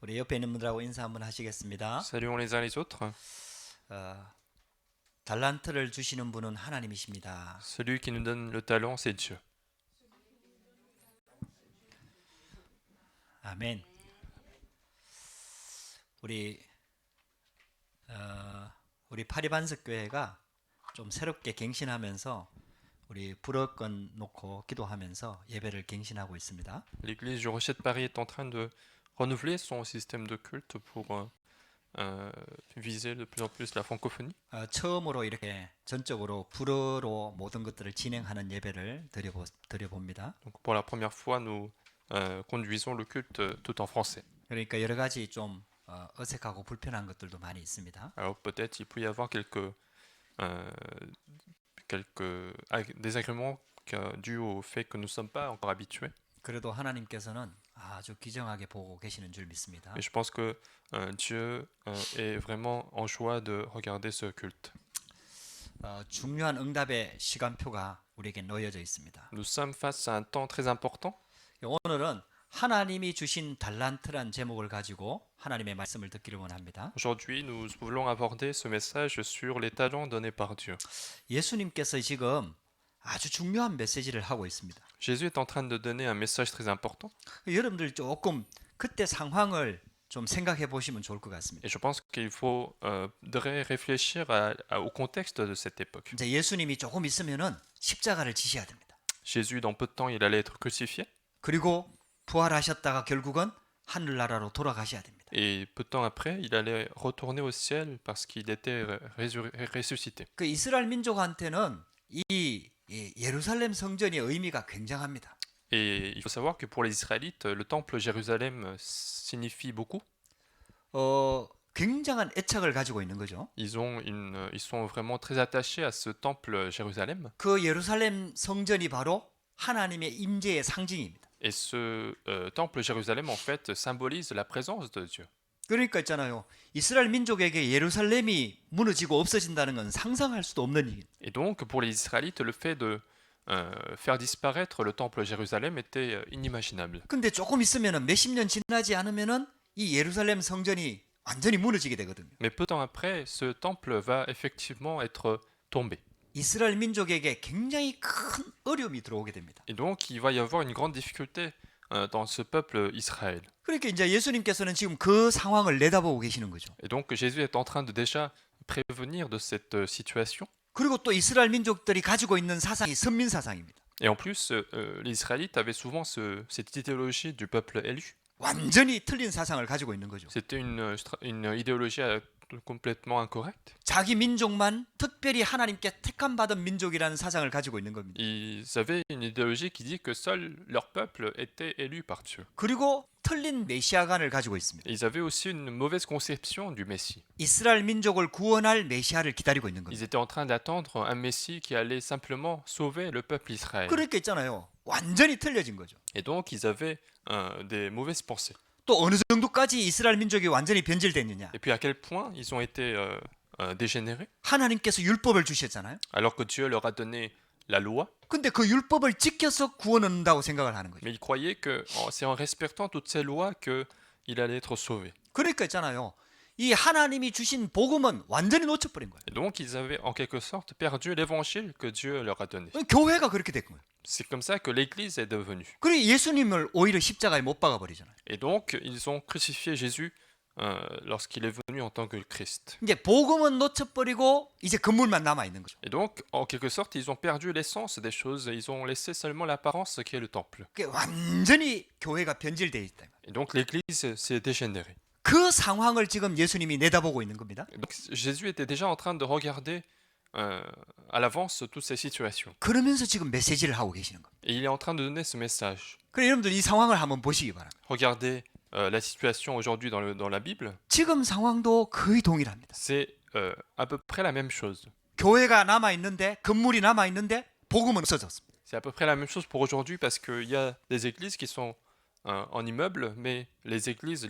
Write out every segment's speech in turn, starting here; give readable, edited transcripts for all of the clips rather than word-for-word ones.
우리 옆에 있는 분들하고 인사 한번 하시겠습니다. Saluons les uns les autres. 달란트를 주시는 분은 하나님이십니다. Celui qui nous donne le talent, c'est Dieu. 아멘. 우리 파리반석 교회가 좀 새롭게 갱신하면서 우리 불어권 놓고 기도하면서 예배를 갱신하고 있습니다. L'église du Rocher de Paris est en train de renouveler son système de culte pour viser de plus en plus la francophonie. 처음으로 이렇게 전적으로 불어로 모든 것들을 진행하는 예배를 드려봅니다. Donc pour la première fois, nous conduisons le culte tout en français. 그러니까 여러 가지 좀 어색하고 불편한 것들도 많이 있습니다. Alors peut-être il peut y avoir quelques désagréments dus au fait que nous ne sommes pas encore habitués. 그래도 하나님께서는 아주 기정하게 보고 계시는 줄 믿습니다. Mais je pense que Dieu est vraiment en joie de regarder ce culte. 중요한 응답의 시간표가 우리에게 놓여져 있습니다. Nous sommes face à un temps très important. 오늘은 하나님이 주신 달란트란 제목을 가지고 하나님의 말씀을 듣기를 원합니다. Aujourd'hui, nous voulons aborder ce message sur les talents donnés par Dieu. 예수님께서 지금 아주 중요한 메시지를 하고 있습니다. Jésus est en train de donner un message très important. 여러분들 조금 그때 상황을 좀 생각해 보시면 좋을 것 같습니다. Et je pense qu'il faudrait réfléchir au contexte de cette époque. 이제 예수님이 조금 있으면은 십자가를 지셔야 됩니다. Jésus, dans peu de temps, il allait être crucifié. 그리고 부활하셨다가 결국은 하늘나라로 돌아가셔야 됩니다. Et peu de temps après, il allait retourner au ciel parce qu'il était ressuscité. 그 이스라엘 민족한테는 이 예루살렘 성전의 의미가 굉장합니다. Et il faut savoir que pour les Israélites, le temple Jérusalem signifie beaucoup. 굉장한 애착을 가지고 있는 거죠. Ils sont vraiment très attachés à ce temple Jérusalem. 그 예루살렘 성전이 바로 하나님의 임재의 상징입니다. Et ce temple Jérusalem, en fait, symbolise la présence de Dieu. 그러니까 있잖아요. 이스라엘 민족에게 예루살렘이 무너지고 없어진다는 건 상상할 수도 없는 일입니다. Et donc, pour les Israélites, le fait de faire disparaître le temple Jérusalem était inimaginable. 근데 조금 있으면은 몇십 년 지나지 않으면은 이 예루살렘 성전이 완전히 무너지게 되거든요. Mais peu de temps après, ce temple va effectivement être tombé. 이스라엘 민족에게 굉장히 큰 어려움이 들어오게 됩니다. Et donc, il va y avoir une grande difficulté dans ce peuple Israël. 그러니까 이제 예수님께서는 지금 그 상황을 내다보고 계시는 거죠. Et donc, Jésus est en train de déjà prévenir de cette situation. 그리고 또 이스라엘 민족들이 가지고 있는 사상이 선민 사상입니다. Et en plus, les Israélites avaient souvent cette idéologie du peuple élu. 완전히 틀린 사상을 가지고 있는 거죠. C'était une idéologie complètement incorrecte. 자기 민족만 특별히 하나님께 택함 받은 민족이라는 사상을 가지고 있는 겁니다. Ils avaient une idéologie qui dit que seul leur peuple était élu par Dieu. 그리고 틀린 메시아관을 가지고 있습니다. Ils avaient aussi une mauvaise conception du Messie. 이스라엘 민족을 구원할 메시아를 기다리고 있는 겁니다. Ils étaient en train d'attendre un Messie qui allait simplement sauver le peuple Israël. 그러니까 있잖아요. 완전히 틀려진 거죠. Et donc, ils avaient des mauvaises pensées. 또 어느 정도까지 이스라엘 민족이 완전히 변질됐느냐? Et puis à quel point ils ont été dégénérés, 하나님께서 율법을 주셨잖아요. alors que Dieu leur a donné la loi. 근데 그 율법을 지켜서 구원을 얻는다고 생각을 하는 거죠. Mais ils croyaient que c'est en respectant toutes ces lois qu'il allait être sauvé. 그러니까 있잖아요. 이 하나님이 주신 복음은 완전히 놓쳐버린 거예요. Et donc, ils avaient en quelque sorte perdu l'évangile que Dieu leur a donné. 교회가 그렇게 된 거예요. C'est comme ça que l'Église est devenue. 그리고 예수님을 오히려 십자가에 못 박아 버리잖아요. Et donc, ils ont crucifié Jésus lorsqu'il est venu en tant que Christ. 이제 복음은 놓쳐버리고 이제 건물만 남아 있는 거죠. Et donc, en quelque sorte, ils ont perdu l'essence des choses. Ils ont laissé seulement l'apparence qui est le temple. 완전히 교회가 변질되어 있다. Et donc, l'Église s'est dégénérée. 그 상황을 지금 예수님이 내다보고 있는 겁니다. Donc, Jésus était déjà en train de regarder à l'avance toutes ces situations. 그러면서 지금 메시지를 하고 계시는 겁니다. Et il est en train de donner ce message. 그래 여러분들 이 상황을 한번 보시기 바랍니다. Regardez la situation aujourd'hui dans la Bible. 지금 상황도 거의 동일합니다. C'est à peu près la même chose. 교회가 남아 있는데 건물이 남아 있는데 복음은 없어졌습니다. C'est à peu près la même chose pour aujourd'hui parce qu'il y a des églises qui sont en immeuble, mais les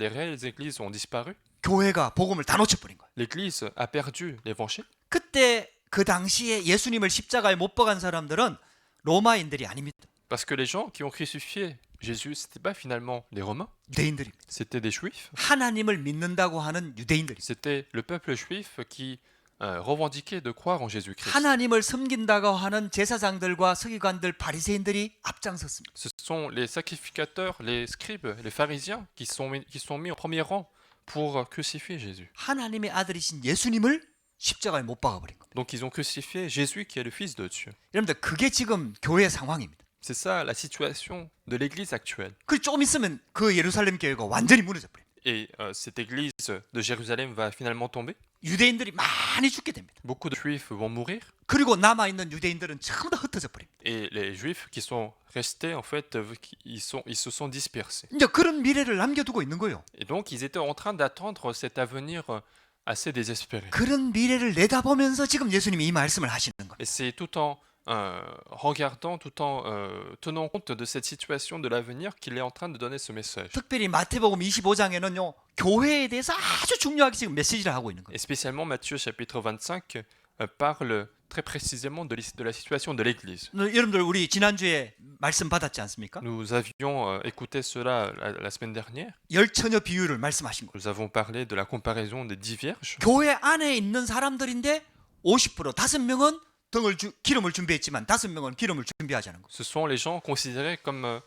réelles églises ont disparu. 교회가 복음을 다 놓쳐버린 거예요. L'église a perdu l'évangile. 그때 그 당시에 예수님을 십자가에 못 박은 사람들은 로마인들이 아닙니다. Parce que les gens qui ont crucifié Jésus, c'était pas finalement les Romains, 유대인들입니다. c'était des Juifs. 하나님을 믿는다고 하는 유대인들입니다. C'était le peuple juif qui revendiquait de croire en Jésus-Christ. 하나님을 섬긴다고 하는 제사장들과 서기관들, 바리새인들이 앞장섰습니다. Ce sont les sacrificateurs, les scribes, les pharisiens qui sont mis au premier rang pour crucifier Jésus. 하나님의 아들이신 예수님을 십자가에 못 박아버린 겁니다. Donc ils ont crucifié Jésus qui est le Fils de Dieu. 여러분들 그게 지금 교회 상황입니다. C'est ça la situation de l'Église actuelle. 그 좀 있으면 그 예루살렘 교회가 완전히 무너져 버립니다. Et cette Église de Jérusalem va finalement tomber. 유대인들이 많이 죽게 됩니다. Beaucoup de Juifs vont mourir. 그리고 남아 있는 유대인들은 전부 다 흩어져 버립니다. Et les Juifs qui sont restés, en fait, ils se sont dispersés. 이제 그런 미래를 남겨두고 있는 거예요. Et donc ils étaient en train d'attendre cet avenir assez désespéré. 그런 미래를 내다보면서 지금 예수님이 이 말씀을 하시는 겁니다. Et c'est tout en regardant, tout en tenant compte de cette situation de l'avenir qu'il est en train de donner ce message. 특별히 마태복음 25장에는요. 교회에 대해서 아주 중요하게 지금 메시지를 하고 있는 거예요. Et spécialement Matthieu chapitre 25 parle très précisément de la situation de l'Église. 여러분들 우리 지난주에 말씀 받았지 않습니까? Nous avions écouté cela la semaine dernière. 열 처녀 비유를 말씀하신 거예요. Nous avons parlé de la comparaison des 10 vierges. 교회 안에 있는 사람들인데 50% 5명은 기름을 준비했지만 5명은 기름을 준비하지 않은 거. Ce sont les gens considérés comme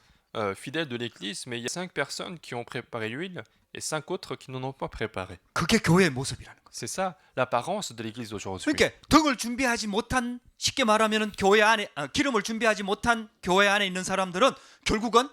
fidèles de l'Église, mais il y a 5 personnes qui ont préparé l'huile et 5 autres qui n'en ont pas préparé. 그게 교회의 모습이라는 거. C'est ça l'apparence de l'Église d'aujourd'hui. 그러니까 등을 준비하지 못한 쉽게 말하면은 교회 안에 기름을 준비하지 못한 교회 안에 있는 사람들은 결국은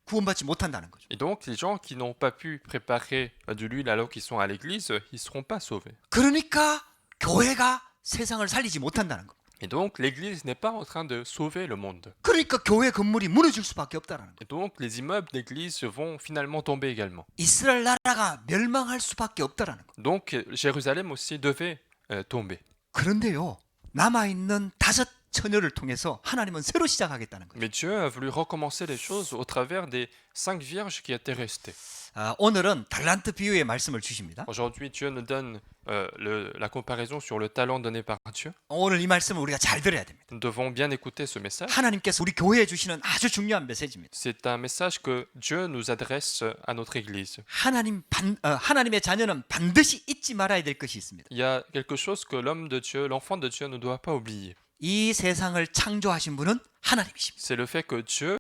구원받지 못한다는 거죠. Et donc les gens qui n'ont pas pu préparer de l'huile alors qu'ils sont à l'Église, ils ne seront pas sauvés. 그러니까 교회가 세상을 살리지 못한다는 거. Et donc l'Église n'est pas en train de sauver le monde. 그러니까 교회 건물이 무너질 수밖에 없다라는 거. Et donc les immeubles d'Église vont finalement tomber également. 이스라엘 나라가 멸망할 수밖에 없다라는 거. Donc Jérusalem aussi devait tomber. 그런데요. 남아 있는 5 처녀를 통해서 하나님은 새로 시작하겠다는 거예요. Mais Dieu a voulu recommencer les choses au travers des 5 vierges qui étaient restées. 오늘은 달란트 비유의 말씀을 주십니다. Aujourd'hui, Dieu nous donne la comparaison sur le talent donné par Dieu. 오늘 이 말씀을 우리가 잘 들어야 됩니다. Nous devons bien écouter ce message. 하나님께서 우리 교회에 주시는 아주 중요한 메시지입니다. C'est un message que Dieu nous adresse à notre Église. 하나님의 자녀는 반드시 잊지 말아야 될 것이 있습니다. Il y a quelque chose que l'homme de Dieu, l'enfant de Dieu ne doit pas oublier. 이 세상을 창조하신 분은 하나님이십니다. C'est le fait que Dieu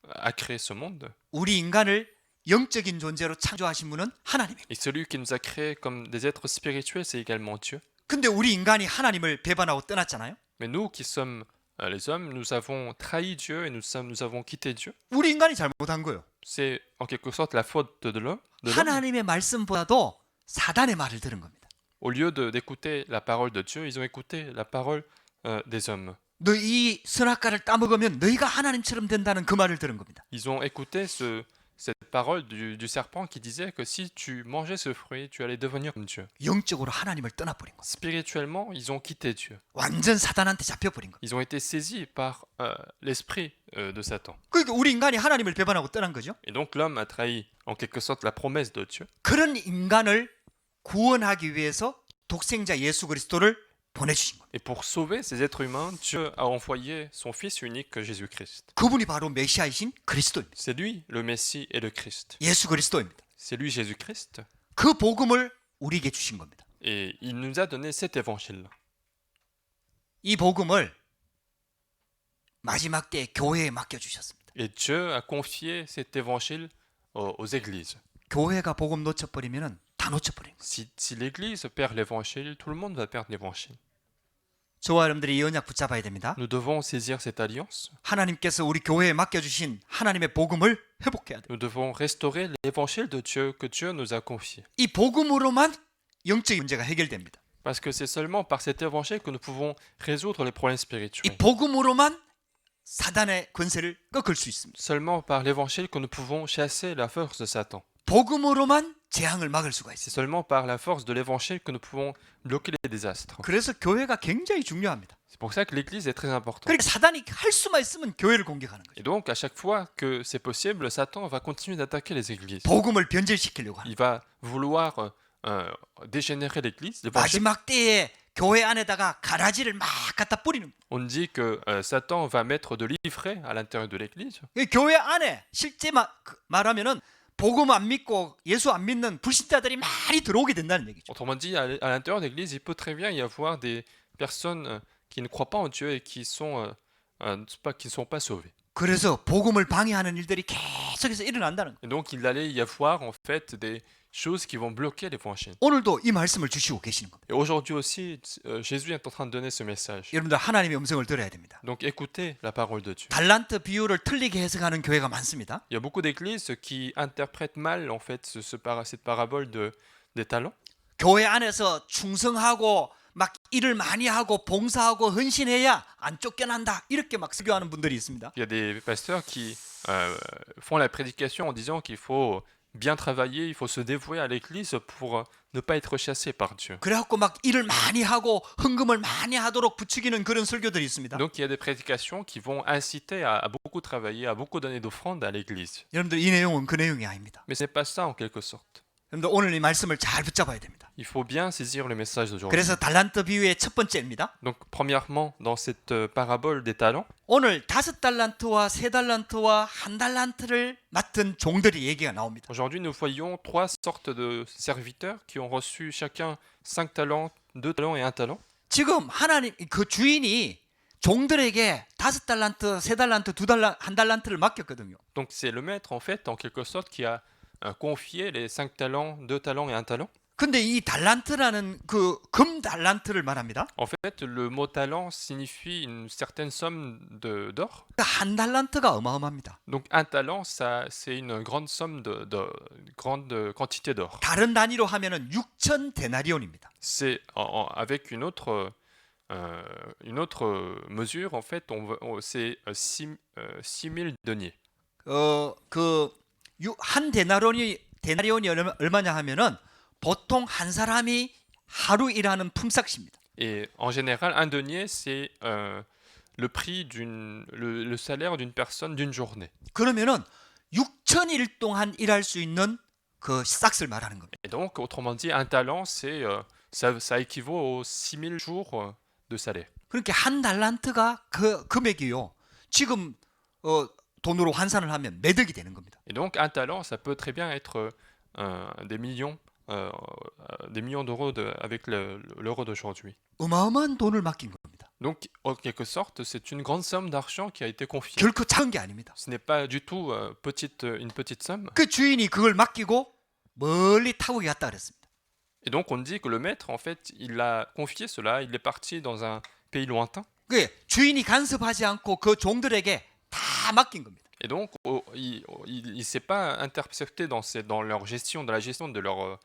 a créé ce monde. 우리 인간을 영적인 존재로 창조하신 분은 하나님입니다. Et celui qui nous a créés comme des êtres spirituels, c'est également Dieu. 근데 우리 인간이 하나님을 배반하고 떠났잖아요. Mais nous qui sommes les hommes, nous avons trahi Dieu et nous avons quitté Dieu. 우리 인간이 잘못한 거예요. C'est en quelque sorte la faute de l'homme. 하나님의 말씀보다도 사단의 말을 들은 겁니다. Au lieu d'écouter la parole de Dieu, ils ont écouté la parole des hommes. 너 이 선악과를 따먹으면 너희가 하나님처럼 된다는 그 말을 들은 겁니다. Ils ont écouté cette parole du serpent qui disait que si tu mangeais ce fruit, tu allais devenir comme Dieu. 영적으로 하나님을 떠나버린 거예요. Spirituellement, ils ont quitté Dieu. 완전 사단한테 잡혀버린 거예요. Ils ont été saisis par l'esprit de Satan. 그러니까 우리 인간이 하나님을 배반하고 떠난 거죠. Et donc l'homme a trahi en quelque sorte la promesse de Dieu. 그런 인간을 구원하기 위해서 독생자 예수 그리스도를 보내주신 겁니다. Et pour sauver ces êtres humains, Dieu a envoyé son Fils unique, Jésus-Christ. 그분이 바로 메시아이신 그리스도입니다. C'est lui, le Messie et le Christ. 예수 그리스도입니다. C'est lui, Jésus-Christ. 그 복음을 우리에게 주신 겁니다. Et il nous a donné cet évangile-là. 이 복음을 마지막 때 교회에 맡겨주셨습니다. Et Dieu a confié cet évangile aux églises. 교회가 복음 놓쳐버리면 다 놓쳐버린 거예요. Si l'église perd l'évangile, tout le monde va perdre l'évangile. 저와 여러분들이 이 언약 붙잡아야 됩니다. Nous devons saisir cette alliance. 하나님께서 우리 교회에 맡겨주신 하나님의 복음을 회복해야 돼요. Nous devons restaurer l'évangile de Dieu que Dieu nous a confié. 이 복음으로만 영적인 문제가 해결됩니다. Parce que c'est seulement par cet évangile que nous pouvons résoudre les problèmes 이 spirituels. 복음으로만 사단의 권세를 꺾을 수 있습니다. Seulement par l'évangile que nous pouvons chasser la force de Satan. 복음으로만 재앙을 막을 수가 C'est 있어요. seulement par la force de l'évangile que nous pouvons bloquer les désastres. 그래서 교회가 굉장히 중요합니다. C'est pour ça que l'église est très importante. 그러니까 사단이 할 수만 있으면 교회를 공격하는 거죠. Et donc, à chaque fois que c'est possible, Satan va continuer d'attaquer les églises. 복음을 변질시키려고 하는 Il va vouloir dégénérer l'église, l'évangile. 마지막 때에 교회 안에다가 가라지를 막 갖다 뿌리는 거예요. On dit que Satan va mettre de l'ivraie à l'intérieur de l'église. 이 교회 안에 실제 말하면은 복음 안 믿고 예수 안 믿는 불신자들이 많이 들어오게 된다는 얘기죠. Autrement dit, à l'intérieur de l'église, il peut très bien y avoir des personnes qui ne croient pas en Dieu et qui qui ne sont pas sauvées. 그래서 복음을 방해하는 일들이 계속해서 일어난다는 거예요. Et donc, il allait y avoir en fait des choses qui vont bloquer l'évangile. 오늘도 이 말씀을 주시고 계시는 겁니다. Et aujourd'hui aussi, Jésus est en train de donner ce message. 여러분들 하나님의 음성을 들어야 됩니다. Donc, écoutez la parole de Dieu. 달란트 비유를 틀리게 해석하는 교회가 많습니다. Il y a beaucoup d'églises qui interprètent mal en fait cette parabole des talents. 교회 안에서 충성하고 막 일을 많이 하고 봉사하고 헌신해야 안 쫓겨난다 이렇게 막 설교하는 분들이 있습니다. Il y a des pasteurs qui font la prédication en disant qu'il faut bien travailler, il faut se dévouer à l'église pour ne pas être chassé par Dieu. 그래갖고 막 일을 많이 하고 헌금을 많이 하도록 부추기는 그런 설교들이 있습니다. Donc il y a des prédications qui vont inciter à beaucoup travailler, à beaucoup donner d'offrandes à l'église. 여러분들 이 내용은 그 내용이 아닙니다. Mais ce n'est pas ça en quelque sorte. 여러분들 오늘 이 말씀을 잘 붙잡아야 됩니다. Il faut bien saisir le message d'aujourd'hui. 그래서 달란트 비유의 첫 번째입니다. Donc premièrement, dans cette parabole des talents, 오늘 5달란트와 3달란트와 1달란트를 맡은 종들이 얘기가 나옵니다. aujourd'hui nous voyons trois sortes de serviteurs qui ont reçu chacun 5 talents, 2 talents et 1 talent. 지금 하나님 그 주인이 종들에게 5달란트, 3달란트, 1달란트를 맡겼거든요. Donc c'est le maître en fait en quelque sorte qui a confié les 5 talents, 2 talents et 1 talent. 근데 이 달란트라는 그 금 달란트를 말합니다. En fait, le mot talent signifie une certaine somme d'or. 한 달란트가 어마어마합니다. Donc un talent, c'est une grande somme grande quantité d'or. 다른 단위로 하면은 6천 데나리온입니다. C'est avec une autre mesure en fait, c'est 6000 deniers. 한 데나리온이 얼마냐 하면은 보통 한 사람이 하루 일하는 품삯입니다. Et en général, un denier, c'est le prix le salaire d'une personne d'une journée. 그러면은 6천일 동안 일할 수 있는 그 싹을 말하는 겁니다. Et donc, autrement dit, un talent, ça équivaut aux 6000 jours de salaire. 그러니까 한 달란트가 그 금액이요. 지금 돈으로 환산을 하면 몇 억이 되는 겁니다. Et donc, un talent, ça peut très bien être des millions d'euros avec l'euro d'aujourd'hui. 어마어마한 돈을 맡긴 겁니다. Donc, en quelque sorte, c'est une grande somme d'argent qui a été confiée. 결코 작은 게 아닙니다. Ce n'est pas du tout une petite somme. 그 주인이 그걸 맡기고 멀리 타국에 갔다 그랬습니다. Et donc, on dit que le maître, en fait, il a confié cela, il est parti dans un pays lointain. 그 주인이 간섭하지 않고 그 종들에게 다 맡긴 겁니다. Et donc, il ne s'est pas intercepté dans leur gestion, dans la gestion de leur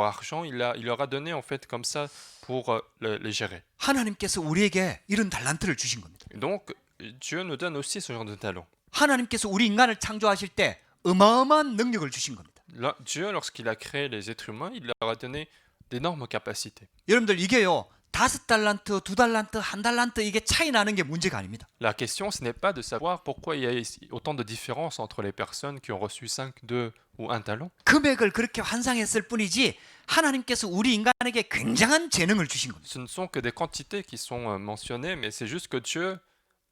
argent. Il leur a donné en fait comme ça pour les gérer. 하나님께서 우리에게 이런 달란트를 주신 겁니다. Et donc, Dieu nous donne aussi ce genre de talent. 하나님께서 우리 인간을 창조하실 때 어마어마한 능력을 주신 겁니다. Dieu, lorsqu'il a créé les êtres humains, il leur a donné d'énormes capacités. 여러분들 이게요. 5달란트, 2달란트, 1달란트 이게 차이 나는 게 문제가 아닙니다. La question, ce n'est pas de savoir pourquoi il y a autant de différences entre les personnes qui ont reçu 5, 2 ou 1 talent. 금액을 그렇게 환상했을 뿐이지 하나님께서 우리 인간에게 굉장한 재능을 주신 겁니다. Ce ne sont que des quantités qui sont mentionnées, mais c'est juste que Dieu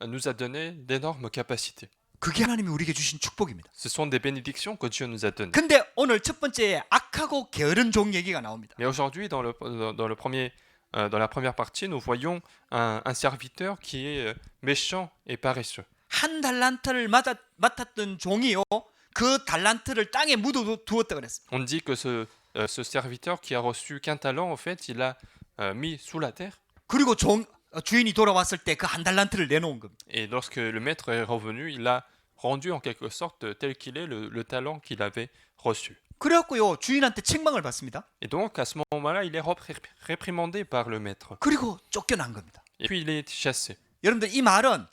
nous a donné d'énormes capacités. 그게 하나님이 우리에게 주신 축복입니다. Ce sont des bénédictions que Dieu nous a données. 근데 오늘 첫 번째 악하고 게으른 종 얘기가 나옵니다. Mais aujourd'hui, dans la première partie, nous voyons un serviteur qui est méchant et paresseux. 한 달란트를 맡았던 종이요. 그 달란트를 땅에 묻어두었다 그랬습니다. On dit que ce serviteur qui a reçu qu'un talent, en fait, il l'a mis sous la terre. 그리고 주인이 돌아왔을 때 그 한 달란트를 내놓은 겁니다. Et lorsque le maître est revenu, il a rendu en quelque sorte tel qu'il est le talent qu'il avait reçu. 그래갖고요 주인한테 책망을 받습니다. Et donc à ce moment-là, il est réprimandé par le maître. 그리고 쫓겨난 겁니다. Et puis il est chassé. 여러분들 이 말은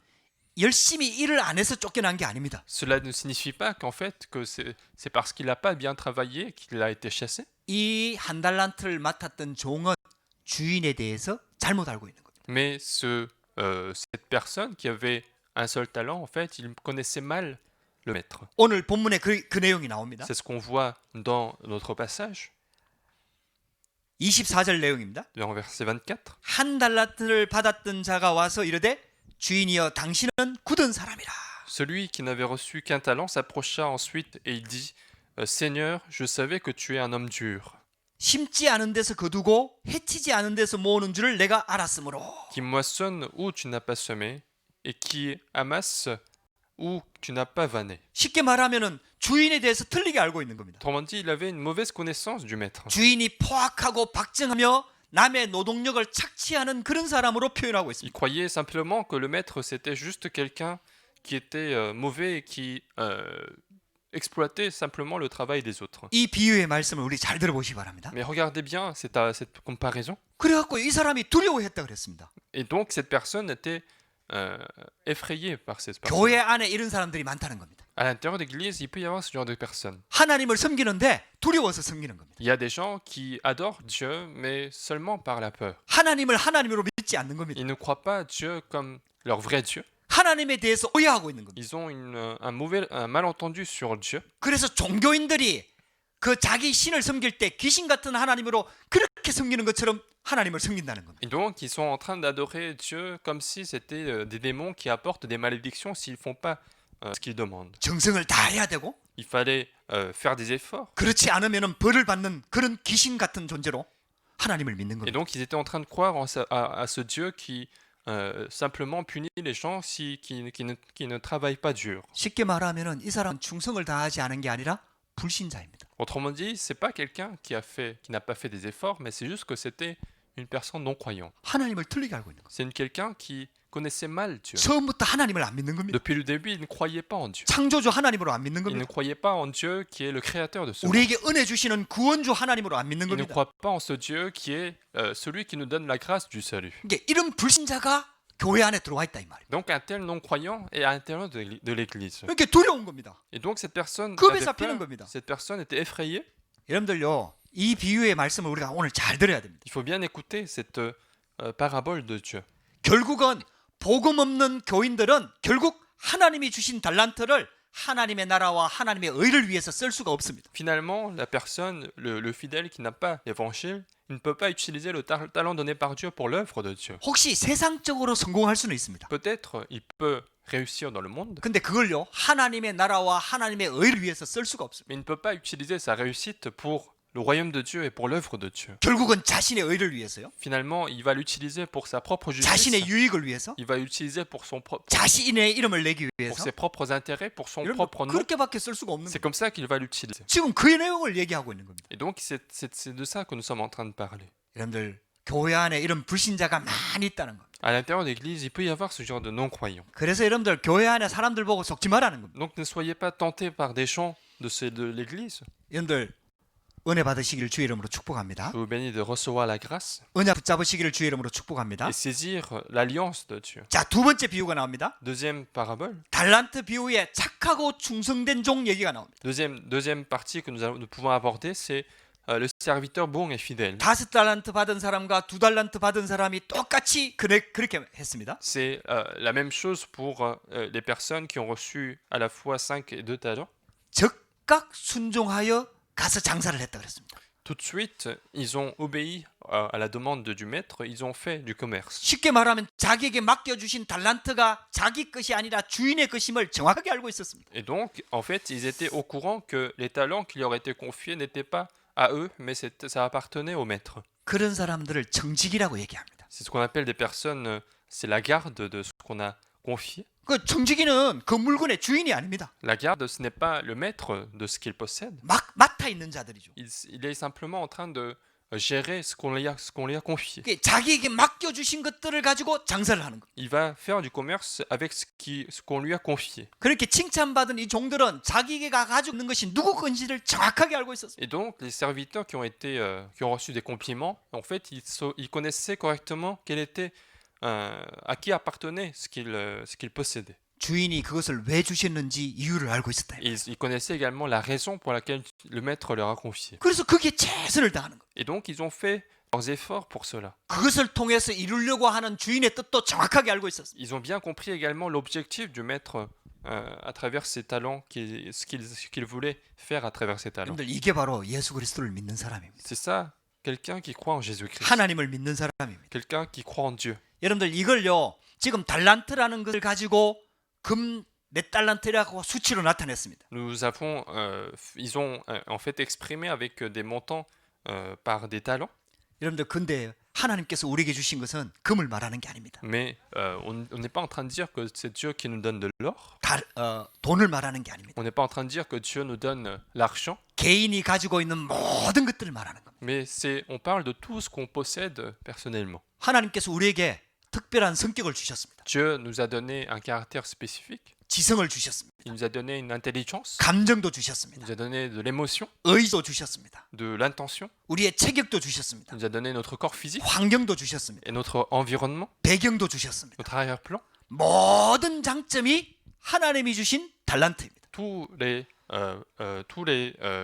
열심히 일을 안 해서 쫓겨난 게 아닙니다. Cela ne signifie pas qu'en fait que c'est parce qu'il n'a pas bien travaillé qu'il a été chassé. 이 한 달란트를 맡았던 종은 주인에 대해서 잘못 알고 있는 겁니다. Mais cette personne qui avait un seul talent, en fait, il connaissait mal le maître. 오늘 본문에 그 내용이 나옵니다. C'est ce qu'on voit dans notre passage. 24절 내용입니다. dans verset 24. 한 달란트를 받았던 자가 와서 이르되 주인이여 당신은 굳은 사람이라. Celui qui n'avait reçu qu'un talent s'approcha ensuite et il dit Seigneur, je savais que tu es un homme dur, 심지 않은 데서 거두고 해치지 않은 데서 모으는 줄을 내가 알았으므로. qui moissonne où tu n'as pas semé et qui amasse où tu n'as pas vanné. 쉽게 말하면은 주인에 대해서 틀리게 알고 있는 겁니다. Autrement dit, il avait une mauvaise connaissance du maître. 주인이 포악하고 박정하며 남의 노동력을 착취하는 그런 사람으로 표현하고 Il 있습니다. croyait simplement que le maître c'était juste quelqu'un qui était mauvais et qui exploitait simplement le travail des autres. 이 비유의 말씀을 우리 잘 들어보시기 바랍니다. Mais regardez bien cette comparaison. 그래갖고 이 사람이 두려워했다 그랬습니다. Et donc cette personne était effrayée par cette personne. 교회 안에 이런 사람들이 많다는 겁니다. À l'intérieur de l'église, il peut y avoir ce genre de personnes. 하나님을 섬기는데 두려워서 섬기는 겁니다. Il y a des gens qui adorent Dieu, mais seulement par la peur. 하나님을 하나님으로 믿지 않는 겁니다. Ils ne croient pas Dieu comme leur vrai Dieu. 하나님에 대해서 오해하고 있는 겁니다. Ils ont un malentendu sur Dieu. 그래서 종교인들이 그 자기 신을 섬길 때 귀신 같은 하나님으로 그렇게 섬기는 것처럼 하나님을 섬긴다는 겁니다. Et donc, ils sont en train d'adorer Dieu comme si c'était des démons qui apportent des malédictions s'ils ne font pas ce qu'ils demandent. 정성을 다해야 되고 Il fallait faire des efforts. 그렇지 않으면 벌을 받는 그런 귀신 같은 존재로 하나님을 믿는 Et 겁니다. donc, ils étaient en train de croire à ce Dieu qui simplement punit les gens qui ne travaillent pas dur. 쉽게 말하면 이 사람은 충성을 다하지 않은 게 아니라 불신자입니다. Autrement dit, c'est pas quelqu'un qui n'a pas fait des efforts, mais c'est juste que c'était une personne non croyante. 하나님을 틀리게 알고 있는 겁니다. C'est quelqu'un qui connaissait mal Dieu. 처음부터 하나님을 안 믿는 겁니다. Depuis le début, il ne croyait pas en Dieu. 창조주 하나님으로 안 믿는 Il ne 겁니다. croyait pas en Dieu qui est le créateur de ce monde. 우리에게 은혜 주시는 구원주 하나님으로 안 믿는 Il ne 겁니다. croit pas en ce Dieu qui est celui qui nous donne la grâce du salut. 이게 이런 불신자가 교회 안에 들어와 있다 이 말이에요. Donc un tel non-croyant est à l'intérieur de l'Église. 이렇게 두려운 겁니다. Et donc cette personne 급에 avait 잡히는 peur, 겁니다. cette personne était effrayée. 여러분들요, 이 비유의 말씀을 우리가 오늘 잘 들어야 됩니다. Il faut bien écouter cette parabole de Dieu. 결국은 복음 없는 교인들은 결국 하나님이 주신 달란트를 하나님의 나라와 하나님의 의를 위해서 쓸 수가 없습니다. Finalement, la personne, le fidèle qui n'a pas l'évangile, il ne peut pas utiliser le talent donné par Dieu pour l'œuvre de Dieu. 혹시 세상적으로 성공할 수는 있습니다. Peut-être il peut réussir dans le monde, 근데 그걸요, 하나님의 나라와 하나님의 의를 위해서 쓸 수가 없습니다. mais il ne peut pas utiliser sa réussite pour le royaume de Dieu et pour l'œuvre de Dieu. 결국은 자신의 의를 위해서요, Finalement, il va l'utiliser pour sa propre justice, 자신의 유익을 위해서, il va l'utiliser pour 자신의 이름을 내기 pour 위해서. ses propres intérêts, pour son 여러분, propre nom. 그렇게밖에 쓸 수가 없는 C'est 거예요. comme ça qu'il va l'utiliser. 지금 그 내용을 얘기하고 있는 겁니다. Et donc, c'est de ça que nous sommes en train de parler. 여러분들, 교회 안에 이런 불신자가 많이 있다는 겁니다. À l'intérieur de l'Église, il peut y avoir ce genre de non-croyants. 그래서 여러분들 교회 안에 사람들 보고 속지 말라는 겁니다. Donc, ne soyez pas tentés par des chants de l'Église. 여러분들 은혜 받으시기를 주의 이름으로 축복합니다. Je vous bénis de recevoir la grâce 은혜 붙잡으시기를 주의 이름으로 축복합니다. et saisir l'alliance de Dieu. 자, 두 번째 비유가 나옵니다. Deuxième parabole, 달란트 비유에 착하고 충성된 종 얘기가 나옵니다. deuxième partie que nous pouvons aborder, c'est le serviteur bon et fidèle. 5달란트 받은 사람과 2달란트 받은 사람이 똑같이 그렇게 했습니다. C'est la même chose pour les personnes qui ont reçu à la fois 5 et 2 talents. 즉각 순종하여 가서 장사를 했다 그랬습니다. Tout de suite, ils ont obéi à la demande du maître, ils ont fait du commerce. 쉽게 말하면 자기에게 맡겨주신 달란트가 자기 것이 아니라 주인의 것임을 정확하게 알고 있었습니다. Et donc, en fait, ils étaient au courant que les talents qui leur étaient confiés n'étaient pas à eux, mais ça appartenait au maître. 그런 사람들을 정직이라고 얘기합니다. C'est ce qu'on appelle des personnes, c'est la garde de ce qu'on a confié. 그 정직이는 그 물건의 주인이 아닙니다. La garde, ce n'est pas le maître de ce qu'il possède. 맡아 있는 자들이죠. Il est simplement en train de gérer ce qu'on lui a confié. 자기에게 맡겨주신 것들을 가지고 장사를 하는 거. Il va faire du commerce avec ce qu'on lui a confié. 그렇게 칭찬받은 이 종들은 자기가 가지고 있는 것이 누구 건지를 정확하게 알고 있었어요. Et donc, les serviteurs qui ont reçu des compliments, en fait, ils connaissaient correctement à qui appartenait ce qu'ils possédaient. 주인이 그것을 왜 주셨는지 이유를 알고 있었다. Et ils connaissaient également la raison pour laquelle le maître leur a confié. 그래서 그게 최선을 다하는 거. Et donc, ils ont fait leurs efforts pour cela. 그것을 통해서 이루려고 하는 주인의 뜻도 정확하게 알고 있었어요. Ils ont bien compris également l'objectif du maître à travers ses talents, ce qu'il voulait faire à travers ses talents. 여러분들 이게 바로 예수 그리스도를 믿는 사람입니다. C'est ça quelqu'un qui croit en Jésus-Christ, 하나님을 믿는 사람입니다. quelqu'un qui croit en Dieu. 여러분들 이걸요 지금 달란트라는 것을 가지고 금 4달란트라고 수치로 나타냈습니다. Ils ont en fait exprimé avec des montants par des talents, 여러분들 근데 하나님께서 우리에게 주신 것은 금을 말하는 게 아닙니다. mais on n'est pas en train de dire que c'est Dieu qui nous donne de l'or. 돈을 말하는 게 아닙니다. On n'est pas en train de dire que Dieu nous donne l'argent, 개인이 가지고 있는 모든 것들을 말하는 겁니다. mais on parle de tout ce qu'on possède personnellement. 하나님께서 우리에게 특별한 성격을 주셨습니다. Dieu nous a donné un caractère spécifique, 지성을 주셨습니다. il nous a donné une intelligence, 감정도 il 주셨습니다. nous a donné de l'émotion, 의도 주셨습니다. de l'intention, 우리의 체격도 주셨습니다. il nous a donné notre corps physique 환경도 주셨습니다. et notre environnement, 배경도 주셨습니다. notre arrière-plan. 모든 장점이 하나님이 주신 달란트입니다. Tous les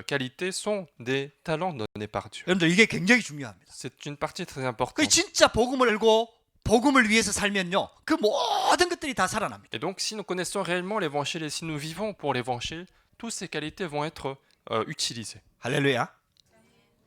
qualités sont des talents donnés par Dieu. 여러분들 이게 굉장히 중요합니다. C'est une partie très 그 importante. 진짜 복음을 알고 복음을 위해서 살면요. 그 모든 것들이 다 살아납니다. Et donc, si nous connaissons réellement l'évangile et si nous vivons pour l'évangile, toutes ces qualités vont être utilisées. 할렐루야.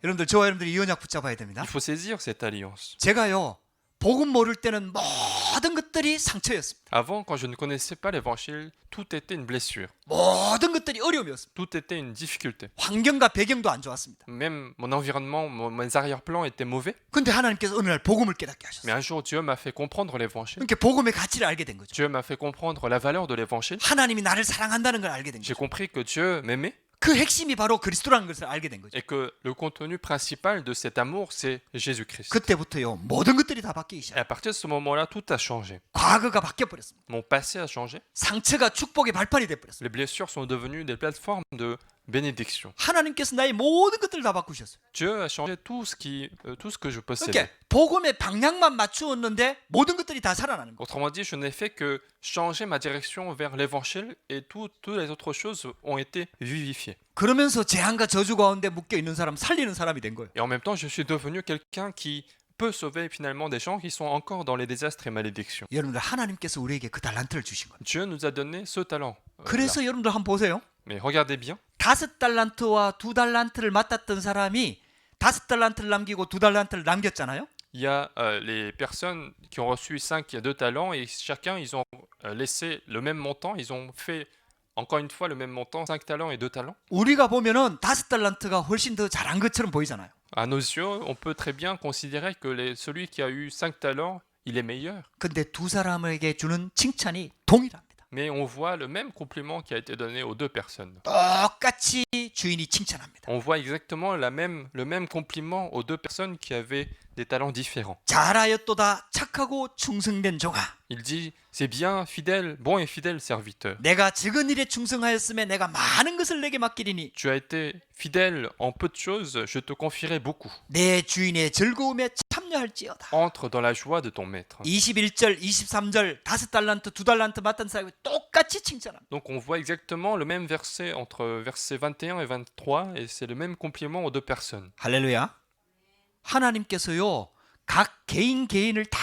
여러분들 저와 여러분들이 이 언약 붙잡아야 됩니다. Il faut saisir cette alliance. 제가요. 복음 모를 때는 모든 것들이 상처였습니다. Avant, quand je ne connaissais pas l'évangile, tout était une blessure. 모든 것들이 어려움이었습니다. Tout était une difficulté. 환경과 배경도 안 좋았습니다. Même mon environnement, mes arrière-plans étaient mauvais. 근데 하나님께서 어느 날 복음을 깨닫게 Mais 하셨어요. un jour, Dieu m'a fait comprendre l'évangile. 그러니까 복음의 가치를 알게 된 거죠. Dieu m'a fait comprendre la valeur de l'évangile. 하나님이 나를 사랑한다는 걸 알게 된 J'ai 거죠. compris que Dieu m'aimait. 그 핵심이 바로 그리스도라는 것을 알게 된 거죠. Et que le contenu principal de cet amour, c'est Jésus-Christ. 그때부터요 모든 것들이 다 바뀌기 Et 시작해요. à partir de ce moment-là, tout a changé. 과거가 바뀌어 버렸습니다. Mon passé a changé. 상처가 축복의 발판이 돼 버렸습니다. Les blessures sont devenues des plateformes de bénédiction. 하나님께서 나의 모든 것들을 다 바꾸셨어요. Dieu a changé tout ce que je possédais. 그러니까 복음의 방향만 맞추었는데 모든 것들이 다 살아나는 거예요. Autrement dit, je n'ai fait que changer ma direction vers l'évangile et toutes les autres choses ont été vivifiées. 그러면서 재앙과 저주 가운데 묶여 있는 사람 살리는 사람이 된 거예요. Et en même temps, je suis devenu quelqu'un qui peut sauver finalement des gens qui sont encore dans les désastres et malédictions. 여러분들 하나님께서 우리에게 그 달란트를 주신 거예요. Dieu nous a donné ce talent. 그래서 여러분들 한번 보세요. Mais regardez bien, 5달란트와 2달란트를 맡았던 사람이 5달란트를 남기고 2달란트를 남겼잖아요. il y a les personnes qui ont reçu 5 et 2 talents et chacun, ils ont laissé le même montant. Ils ont fait encore une fois le même montant, 5 talents et 2 talents. 우리가 보면은 5달란트가 훨씬 더 잘한 것처럼 보이잖아요. À nos yeux, on peut très bien considérer que celui qui a eu 5 talents, il est meilleur. 근데 두 사람에게 주는 칭찬이 동일합니다. Mais on voit le même compliment qui a été donné aux 2 personnes. 똑같이 주인이 칭찬합니다. On voit exactement le même compliment aux 2 personnes qui avaient des talents différents. 잘하였도다 착하고 충성된 종아. Il dit, c'est bien, fidèle, bon et fidèle serviteur. 내가 적은 일에 충성하였음에 내가 많은 것을 내게 맡기리니 Tu as été fidèle en peu de choses, je te confierai beaucoup. 내 주인의 즐거움에 참여할지어다. Entre dans la joie de ton maître. 21절, 23절 5달란트, 2달란트 맡은 사람이 똑같이 칭찬합니다. Donc on voit exactement le même verset entre versets 21 et 23 et c'est le même compliment aux 2 personnes. 할렐루야. 하나님께서요 각 개인을 다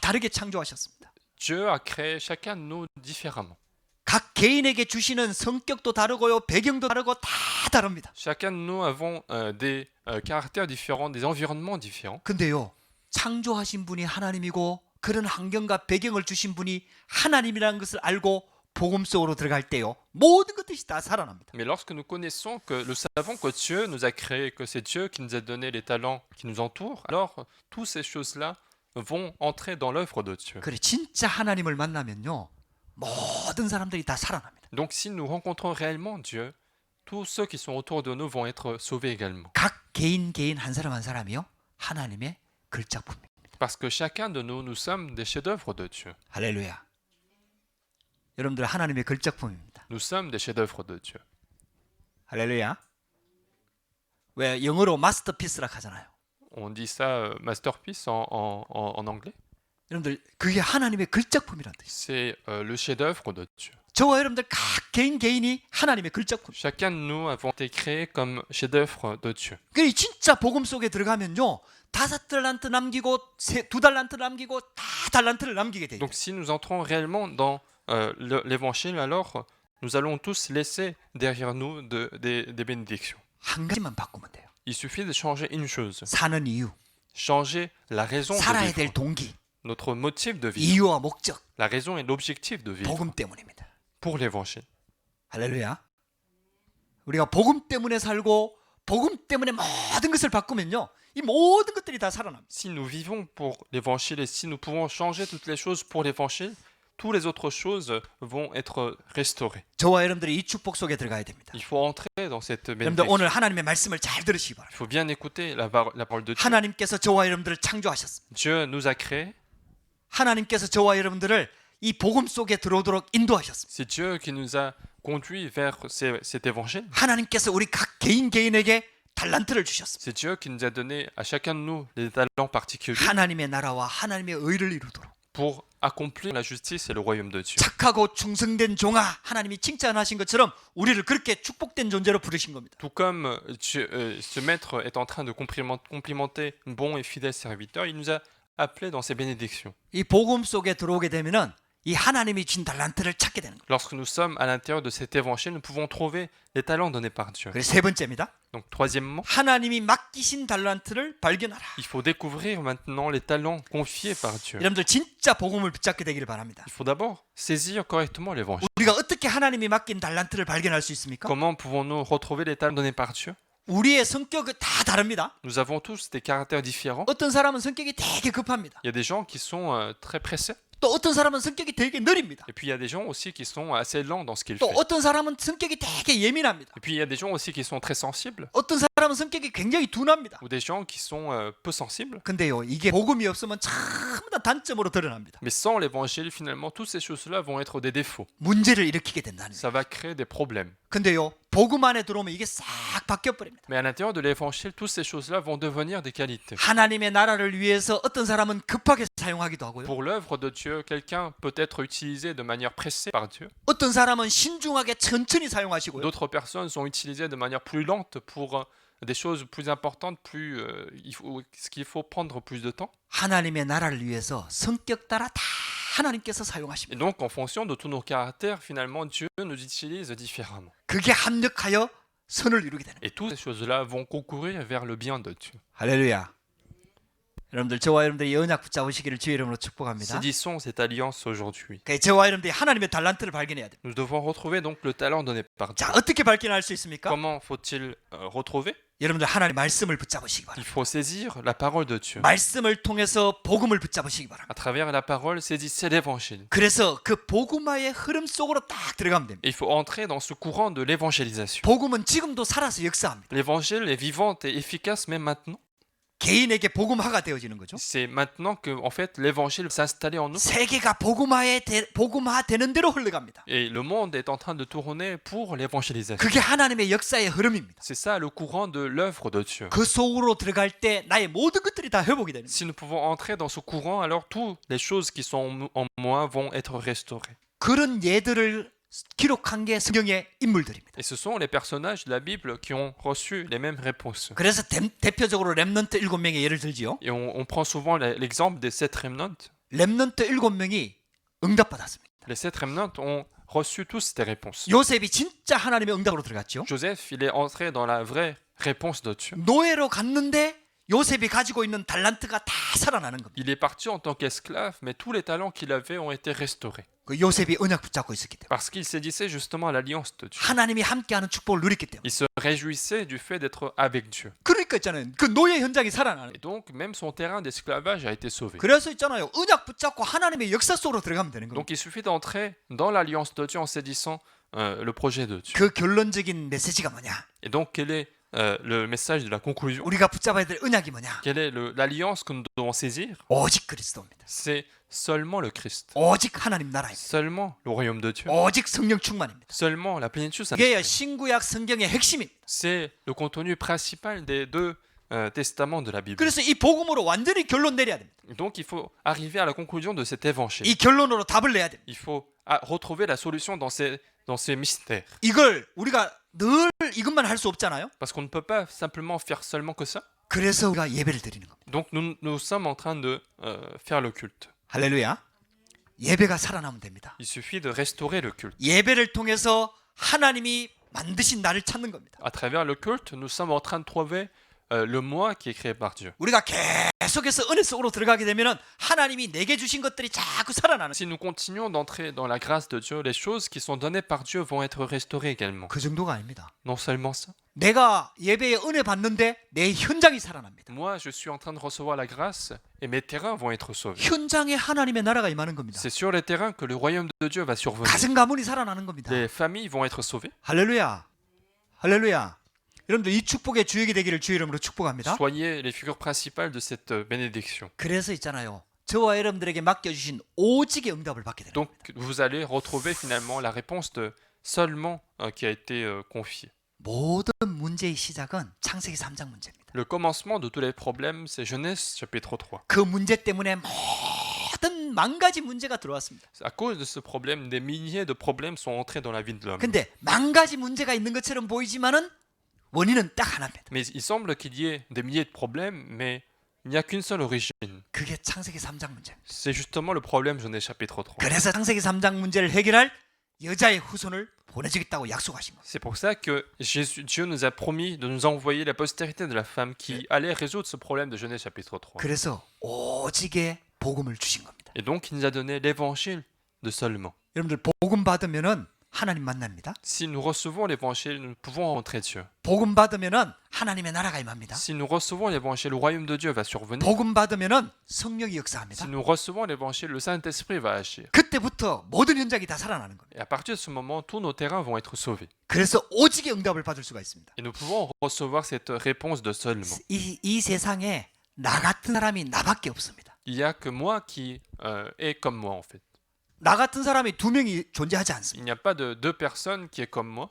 다르게 창조하셨습니다. Dieu a créé chacun de nous différemment. 각 개인에게 주시는 성격도 다르고요 배경도 다르고 다 다릅니다. Chacun de nous avons des caractères différents, des environnements différents. 근데요 창조하신 분이 하나님이고 그런 환경과 배경을 주신 분이 하나님이라는 것을 알고 복음 속으로 들어갈 때요 모든 것들이 다 살아납니다. Mais lorsque nous connaissons que nous savons que Dieu nous a créés, que c'est Dieu qui nous a donné les talents qui nous entourent, alors toutes ces choses-là vont entrer dans l'œuvre de Dieu. 그래 진짜 하나님을 만나면요 모든 사람들이 다 살아납니다. Donc si nous rencontrons réellement Dieu, tous ceux qui sont autour de nous vont être sauvés également. 각 개인 한 사람 한 사람이요 하나님의 글작품입니다. Parce que chacun de nous, nous sommes des chefs-d'œuvre de Dieu. 할렐루야. 여러분들 하나님의 글작품입니다. Nous sommes des chefs-d'œuvre de Dieu. 할렐루야. 왜 영어로 마스터피스라 하잖아요. On dit ça masterpiece en anglais. 여러분들 그게 하나님의 글작품이라는 뜻이에요. C'est le chef-d'œuvre de Dieu. 저와 여러분들 각 개인이 하나님의 글작품. Chacun de nous avons été créés comme chefs-d'œuvre de Dieu. 그 진짜 복음 속에 들어가면요 5달란트 남기고 2달란트 남기고 다 달란트를 남기게 돼요. Donc si nous entrons réellement dans l'évangile, alors nous allons tous laisser derrière nous des bénédictions. 한 가지만 바꾸면 돼요. Il suffit de changer une chose, 사는 이유, changer la raison de 살아야 vivre, 될 동기, notre motif de vivre. 이유와 목적, La raison et l'objectif de vivre 복음 때문입니다. pour l'évangile. 할렐루야. 우리가 복음 때문에 살고 복음 때문에 모든 것을 바꾸면요, 이 모든 것들이 다 살아납니다. Si nous vivons pour l'évangile et si nous pouvons changer toutes les choses pour l'évangile, toutes les autres choses vont être restaurées. 저와 여러분들이 이 축복 속에 들어가야 됩니다. Il faut entrer dans cette 여러분들 bénédiction. 오늘 하나님의 말씀을 잘 들으시기 바랍니다. Il faut bien écouter la parole de Dieu. 하나님께서 저와 여러분들을 창조하셨습니다. Dieu nous a créés. 하나님께서 저와 여러분들을 이 복음 속에 들어오도록 인도하셨습니다. C'est Dieu qui nous a conduits vers cet évangile. 하나님께서 우리 각 개인에게 달란트를 주셨습니다. C'est Dieu qui nous a donné à chacun de nous des talents particuliers 하나님의 나라와 하나님의 의를 이루도록 pour accomplir la justice et le royaume de Dieu. 착하고 충성된 종아, 하나님이 칭찬하신 것처럼 우리를 그렇게 축복된 존재로 부르신 겁니다. Tout comme ce maître est en train de complimenter bon et fidèle serviteur, il nous a appelés dans ses bénédictions. 이 복음 속에 들어오게 되면은 이 하나님이 준 달란트를 찾게 되는 거예요. Lorsque nous sommes à l'intérieur de cet évangile, nous pouvons trouver les talents donnés par Dieu. 그래서 세 번째입니다. Donc troisièmement, 하나님이 맡기신 달란트를 발견하라. il faut découvrir maintenant les talents confiés par Dieu. 여러분들 진짜 복음을 붙잡게 되기를 바랍니다. Il faut d'abord saisir correctement l'évangile. 우리가 어떻게 하나님이 맡긴 달란트를 발견할 수 있습니까? Comment pouvons-nous retrouver les talents donnés par Dieu? 우리의 성격은 다 다릅니다. Nous avons tous des caractères différents. 어떤 사람은 성격이 되게 급합니다. Il y a des gens qui sont très pressés. 또 어떤 사람은 성격이 되게 느립니다. Et puis il y a des gens aussi qui sont assez lents dans ce qu'ils 또 font. 어떤 사람은 성격이 되게 예민합니다. Et puis il y a des gens aussi qui sont très sensibles. 어떤 사람은 성격이 굉장히 둔합니다. Ou des gens qui sont peu sensibles. 근데요, 이게 복음이 없으면 전부 다 단점으로 드러납니다. Mais sans l'évangile, finalement, toutes ces choses-là vont être des défauts. 문제를 일으키게 된다는 거예요. Ça va créer des problèmes. 근데요, 복음 안에 들어오면 이게 싹 바뀌어 버립니다. Mais à l'intérieur de l'évangile, toutes ces choses-là vont devenir des qualités. 하나님의 나라를 위해서 어떤 사람은 급하게 사용하기도 하고요. Pour l'œuvre de Dieu, quelqu'un peut être utilisé de manière pressée par Dieu. 어떤 사람은 신중하게 천천히 사용하시고요. D'autres personnes sont utilisées de manière plus lente pour des choses plus importantes, ce qu'il faut prendre plus de temps. 하나님의 나라를 위해서 성격 따라 다 하나님께서 Et 사용하십니다. donc, en fonction de tous nos caractères, finalement, Dieu nous utilise différemment. 그게 합력하여 선을 이루게 되는 거예요. Et toutes ces choses-là vont concourir vers le bien de Dieu. 할렐루야. 여러분들 저와 여러분들이 이 언약 붙잡으시기를 주의 이름으로 축복합니다. Saisissons cette alliance aujourd'hui. 그러니까 저와 여러분들이 하나님의 달란트를 발견해야 돼요. Nous devons retrouver donc le talent donné par Dieu. 자, 어떻게 발견할 수 있습니까? Comment faut-il retrouver? 여러분들 하나님의 말씀을 붙잡으시기 Il 바랍니다. faut saisir la parole de Dieu. 말씀을 통해서 복음을 붙잡으시기 바랍니다. À travers la parole, saisissez l'évangile. 그래서 그 복음화의 흐름 속으로 딱 들어가면 됩니다. Et il faut entrer dans ce courant de l'évangélisation. 복음은 지금도 살아서 역사합니다. L'évangile est vivante et efficace même maintenant. 개인에게 복음화가 되어지는 거죠. C'est maintenant que en fait l'évangile s'est installé en nous 세계가 복음화되는 대로 흘러갑니다. et le monde est en train de tourner pour l'évangélisation. 그게 하나님의 역사의 흐름입니다. C'est ça le courant de l'œuvre de Dieu. 그 속으로 들어갈 때 나의 모든 것들이 다 회복이 되는 거예요. Si nous pouvons entrer dans ce courant, alors toutes les choses qui sont en moi vont être restaurées. 그런 예들을 기록한 게 성경의 인물들입니다. Et ce sont les personnages de la Bible qui ont reçu les mêmes réponses. 그래서 대표적으로 렘넌트 7명의 예를 들지요. Et on prend souvent l'exemple des 7 remnants. 렘넌트 7명이 응답받았습니다. Les 7 remnants ont reçu tous des réponses. 요셉이 진짜 하나님의 응답으로 들어갔죠. Joseph, il est entré dans la vraie réponse de Dieu. 노예로 갔는데 요셉이 가지고 있는 달란트가 다 살아나는 겁니다. Il est parti en tant qu'esclave, mais tous les talents qu'il avait ont été restaurés. 그 요셉이 언약 붙잡고 있었기 때문에. Parce qu'il saisissait justement à l'alliance de Dieu. 하나님이 함께하는 축복을 누렸기 때문에. Il se réjouissait du fait d'être avec Dieu. 그러니까 있잖아요. 그 노예 현장이 살아나는. Et donc, même son terrain d'esclavage a été sauvé. 그래서 있잖아요. 언약 붙잡고 하나님의 역사 속으로 들어가면 되는 겁니다. Donc, il suffit d'entrer dans l'alliance de Dieu en saisissant le projet de Dieu. 그 결론적인 메시지가 뭐냐? Et donc, quel est le message de la conclusion? 우리가 붙잡아야 될 언약이 뭐냐? Quelle est l'alliance que nous devons saisir? 오직 그리스도입니다. C'est seulement le Christ. 오직 하나님 나라입니다. Seulement le royaume de Dieu. 오직 성령 충만입니다. Seulement la plénitude 이게 saint-esprit. 신구약 성경의 핵심입니다. C'est le contenu principal des deux testaments de la Bible. 그래서 이 복음으로 완전히 결론 내려야 됩니다. Donc, il faut arriver à la conclusion de cet évangile. 이 결론으로 답을 내야 됩니다. Il faut retrouver la solution dans ces mystères. 이걸 우리가 늘 이것만 할 수 없잖아요. Parce qu'on ne peut pas simplement faire seulement que ça. 그래서 우리가 예배를 드리는 겁니다. Donc nous sommes en train de faire le culte. 할렐루야. 예배가 살아나면 됩니다. Il suffit de restaurer le culte. 예배를 통해서 하나님이 만드신 나를 찾는 겁니다. À travers le culte, nous sommes en train de trouver le moi qui est créé par Dieu. 우리가 계속해서 은혜 속으로 들어가게 되면은 하나님이 내게 주신 것들이 자꾸 살아나는. Si nous continuons d'entrer dans la grâce de Dieu, les choses qui sont données par Dieu vont être restaurées également. 그 정도가 아닙니다. Non seulement ça. 내가 예배에 은혜 받는데 내 현장이 살아납니다. Moi, je suis en train de recevoir la grâce et mes terrains vont être sauvés. 현장에 하나님의 나라가 임하는 겁니다. C'est sur les terrains que le royaume de Dieu va survenir. 가정 가문이 살아나는 겁니다. Les familles vont être sauvées. 할렐루야. 할렐루야. 여러분들 이 축복의 주역이 되기를 주의 이름으로 축복합니다. Soyez les figures principales de cette bénédiction. 그래서 있잖아요. 저와 여러분들에게 맡겨주신 오직의 응답을 받게 되는 Donc, 겁니다. vous allez retrouver finalement la réponse de seulement qui a été confiée. 모든 문제의 시작은 창세기 3장 문제입니다. Le commencement de tous les problèmes, c'est Genèse chapitre 3. 그 문제 때문에 모든 만 가지 문제가 들어왔습니다. À cause de ce problème, des milliers de problèmes sont entrés dans la vie de l'homme. 근데 만 가지 문제가 있는 것처럼 보이지만은 원인은 딱 하나입니다. Mais il semble qu'il y ait des milliers de problèmes, mais il n'y a qu'une seule origine. 그게 창세기 3장 문제입니다. C'est justement le problème Genèse chapitre 3. 그래서 창세기 3장 문제를 해결할 여자의 후손을 보내주겠다고 약속하신 겁니다. C'est pour ça que Dieu nous a promis de nous envoyer la postérité de la femme qui allait résoudre ce problème de Genèse chapitre 3. 그래서 오직의 복음을 주신 겁니다. Et donc il nous a donné l'évangile de seulement. 여러분들 복음 받으면은 하나님 만납니다. Si nous recevons l'évangile, nous pouvons rencontrer Dieu. 복음 받으면은 하나님의 나라가 임합니다. Si nous recevons l'évangile, le royaume de Dieu va survenir. 복음 받으면은 성령이 Si 역사합니다. nous recevons l'évangile, le Saint-Esprit va agir. 그때부터 모든 현장이 다 살아나는 겁니다. Et à partir de ce moment, tous nos terrains vont être sauvés. 그래서 오직의 응답을 받을 수가 있습니다. Et nous pouvons recevoir cette réponse de seulement. 이 세상에 나 같은 사람이 나밖에 없습니다. Il n'y a que moi qui est comme moi en fait. 나 같은 사람이 두 명이 존재하지 Il 않습니다. n'y a pas de deux personnes qui est comme moi,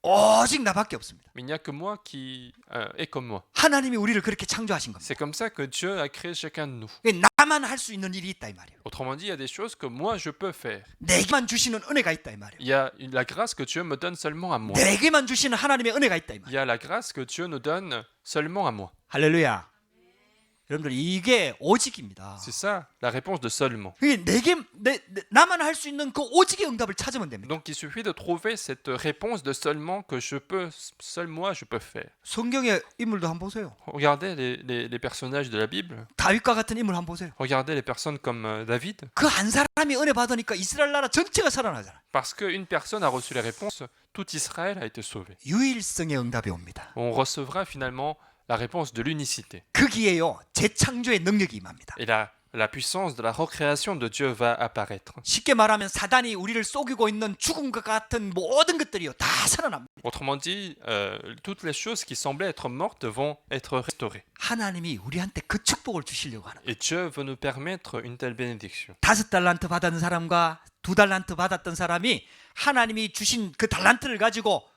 오직 나밖에 없습니다. mais il n'y a que moi qui est comme moi. 하나님이 우리를 그렇게 창조하신 겁니다. C'est comme ça que Dieu a créé chacun de nous. 나만 할 수 있는 일이 있다 이 말이에요. Autrement dit, il y a des choses que moi je peux faire. 내게만 주시는 은혜가 있다 이 말이에요. Il y a la grâce que Dieu me donne seulement à moi. 내게만 주시는 하나님의 은혜가 있다 이 말이에요. Il y a la grâce que Dieu nous donne seulement à moi. 할렐루야. 여러분들 이게 오직입니다. C'est ça la réponse de seulement. 이게 나만 할 수 있는 그 오직의 응답을 찾으면 됩니다. Donc il suffit de trouver cette réponse de seulement que je peux, seul moi je peux faire. 성경의 인물도 한번 보세요. Regardez les personnages de la Bible. 다윗과 같은 인물 한번 보세요. Regardez les personnes comme David. 그 한 사람이 은혜 받으니까 이스라엘 나라 전체가 살아나잖아요. Parce qu'une personne a reçu les réponses, tout Israël a été sauvé. 유일성의 응답이 옵니다. On recevra finalement la réponse de l'unicité. 거기에요 재창조의 능력이 임합니다. Et la puissance de la recréation de Dieu va apparaître. 쉽게 말하면 사단이 우리를 속이고 있는 죽은 것 같은 모든 것들이요 다 살아납니다. Autrement dit, toutes les choses qui semblaient être mortes vont être restaurées. 하나님이 우리한테 그 축복을 주시려고 하는 거예요. Et Dieu veut nous permettre une telle bénédiction. 5달란트 받은 사람과 2달란트 받았던 사람이 하나님이 주신 그 달란트를 가지고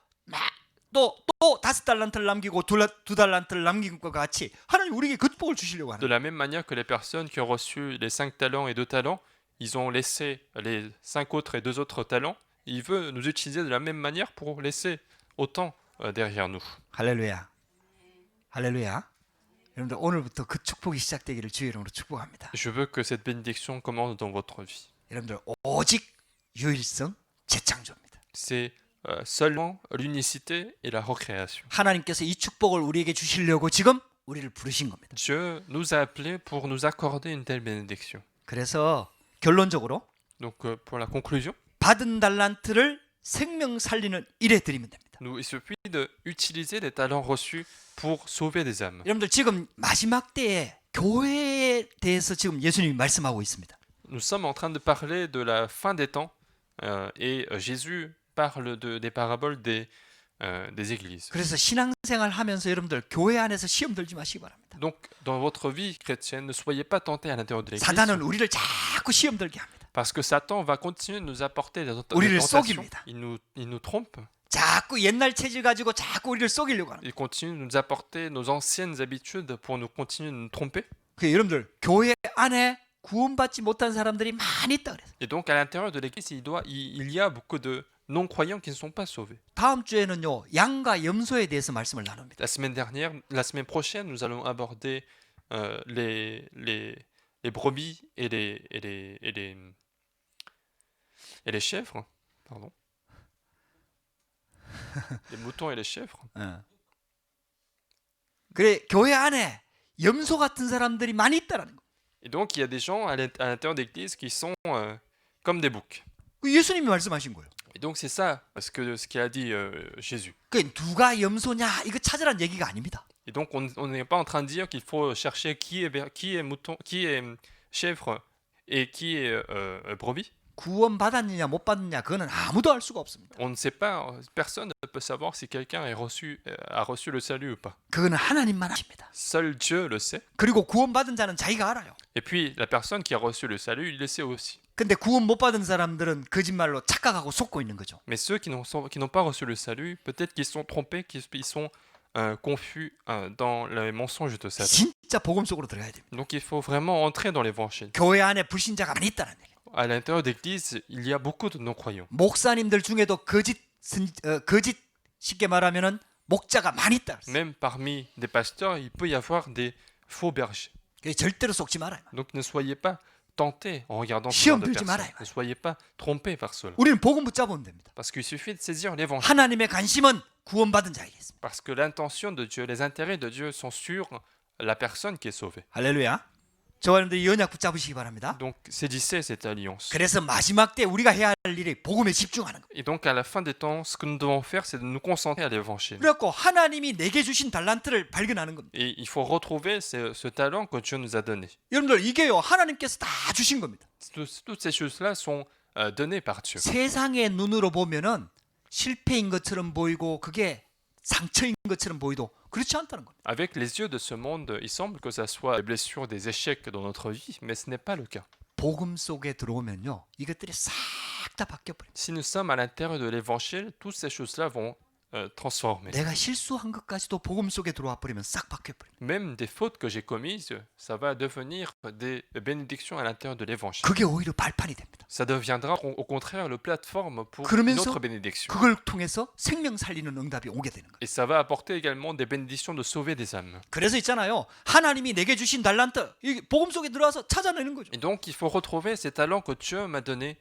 또 5달란트를 남기고 2달란트를 남긴 것과 같이 하나님 우리에게 그 축복을 주시려고 하는 De 거예요. la même manière que les personnes qui ont reçu les 5 talents et 2 talents, ils ont laissé les 5 autres et 2 autres talents. Il veut nous utiliser de la même manière pour laisser autant derrière nous. 할렐루야. 할렐루야. 여러분들 오늘부터 그 축복이 시작되기를 주의 이름으로 축복합니다. Je veux que cette bénédiction commence dans votre vie. 여러분들 오직 유일성 재창조입니다. C'est seulement l'unicité et la recréation. 하나님께서 이 축복을 우리에게 주시려고 지금 우리를 부르신 겁니다. Dieu nous a appelés pour nous accorder une telle bénédiction. 그래서 결론적으로 Donc pour la conclusion, 받은 달란트를 생명 살리는 일에 드리면 됩니다. il suffit d'utiliser les talents reçus pour sauver des âmes. 여러분들 지금 마지막 때에 교회에 대해서 지금 예수님이 말씀하고 있습니다. Nous sommes en train de parler de la fin des temps et Jésus parle des paraboles des églises. 그래서 신앙생활 하면서 여러분들 교회 안에서 시험 들지 마시기 바랍니다. Donc dans votre vie chrétienne, ne soyez pas tentés à l'intérieur de l'église 사단은 우리를 자꾸 시험 들게 합니다. parce que Satan va continuer de nous apporter des 우리를 tentations. 속입니다. Il nous trompe. 자꾸 옛날 체질 가지고 자꾸 우리를 속이려고 하는. Il continue de nous apporter nos anciennes habitudes pour nous continuer de nous tromper. 그 여러분들 교회 안에 구원받지 못한 사람들이 많이 있다 그래서. Et donc à l'intérieur de l'église, il y a beaucoup de non-croyants qui ne sont pas sauvés. 다음 주에는요 양과 염소에 대해서 말씀을 나눕니다. La semaine prochaine, nous allons aborder les brebis et les chèvres, pardon. Les moutons et les chèvres. 그래 교회 안에 염소 같은 사람들이 많이 있다라는 거. Et donc, il y a des gens à l'intérieur d'église qui sont comme des boucs. 그 예수님이 말씀하신 거예요. Et donc, c'est ça ce qu'a dit Jésus. 그 누가 염소냐 이거 찾으라는 얘기가 아닙니다. Et donc, on n'est pas en train de dire qu'il faut chercher qui est mouton, qui est chèvre et qui est brebis. 구원 받았느냐 못 받느냐 그거는 아무도 알 수가 없습니다. On ne sait pas, personne ne peut savoir si quelqu'un a reçu le salut ou pas. 그거는 하나님만 아십니다. Seul Dieu le sait. 그리고 구원 받은 자는 자기가 알아요. Et puis, la personne qui a reçu le salut, il le sait aussi. 근데 구원 못 받은 사람들은 거짓말로 착각하고 속고 있는 거죠. Mais ceux qui n'ont pas reçu le salut, peut-être qu'ils sont trompés, qu'ils sont confus dans les mensonges de Satan. 진짜 복음 속으로 들어가야 됩니다. Donc il faut vraiment entrer dans l'évangile. 교회 안에 불신자가 많이 있다는 얘기예요. À l'intérieur d'église, il y a beaucoup de non-croyants. 목사님들 중에도 거짓 쉽게 말하면은 목자가 많이 있다. Même parmi des pasteurs, il peut y avoir des faux bergers. 절대로 속지 말아요. Donc ne soyez pas tentés en regardant ce 시험 genre de 들지 personnes. 말아요. Ne soyez pas trompés par cela. 우리는 복음 붙잡으면 됩니다. Parce qu'il suffit de saisir l'évangile. 하나님의 관심은 구원받은 자에게 있습니다. Parce que l'intention de Dieu, les intérêts de Dieu sont sur la personne qui est sauvée. 할렐루야. 저와 여러분들이 이 언약 붙잡으시기 바랍니다. Donc saisissez cette alliance. 그래서 마지막 때 우리가 해야 할 일이 복음에 집중하는 거예요. Et donc à la fin des temps, ce que nous devons faire, c'est de nous concentrer à l'évangile. 그래갖고 하나님이 내게 주신 달란트를 발견하는 겁니다. Et il faut retrouver ce talent que Dieu nous a donné. 여러분들 이게요 하나님께서 다 주신 겁니다. Toutes ces choses-là sont données par Dieu. 세상의 눈으로 보면은 실패인 것처럼 보이고 그게 상처인 것처럼 보이도 그렇지 않다는 겁니다. Avec les yeux de ce monde, il semble que ça soit des blessures, des échecs dans notre vie, mais ce n'est pas le cas. 복음 속에 들어오면요 이것들이 싹 다 바뀌어 버립니다. Si nous sommes à l'intérieur de l'évangile, toutes ces choses-là vont transformer. 내가 실수한 것까지도 복음 속에 들어와 버리면 싹 바뀌어 버립니다. Même des fautes que j'ai commises, ça va devenir des bénédictions à l'intérieur de l'évangile. 그게 오히려 발판이 됩니다. Ça deviendra au contraire le plateforme pour une 그러면서 autre bénédiction. 그걸 통해서 생명 살리는 응답이 오게 되는 거예요. Et ça va apporter également des bénédictions de sauver des âmes. 그래서 있잖아요. 하나님이 내게 주신 달란트 이 복음 속에 들어와서 찾아내는 거죠. Et donc il faut retrouver ces talents que Dieu m'a donnés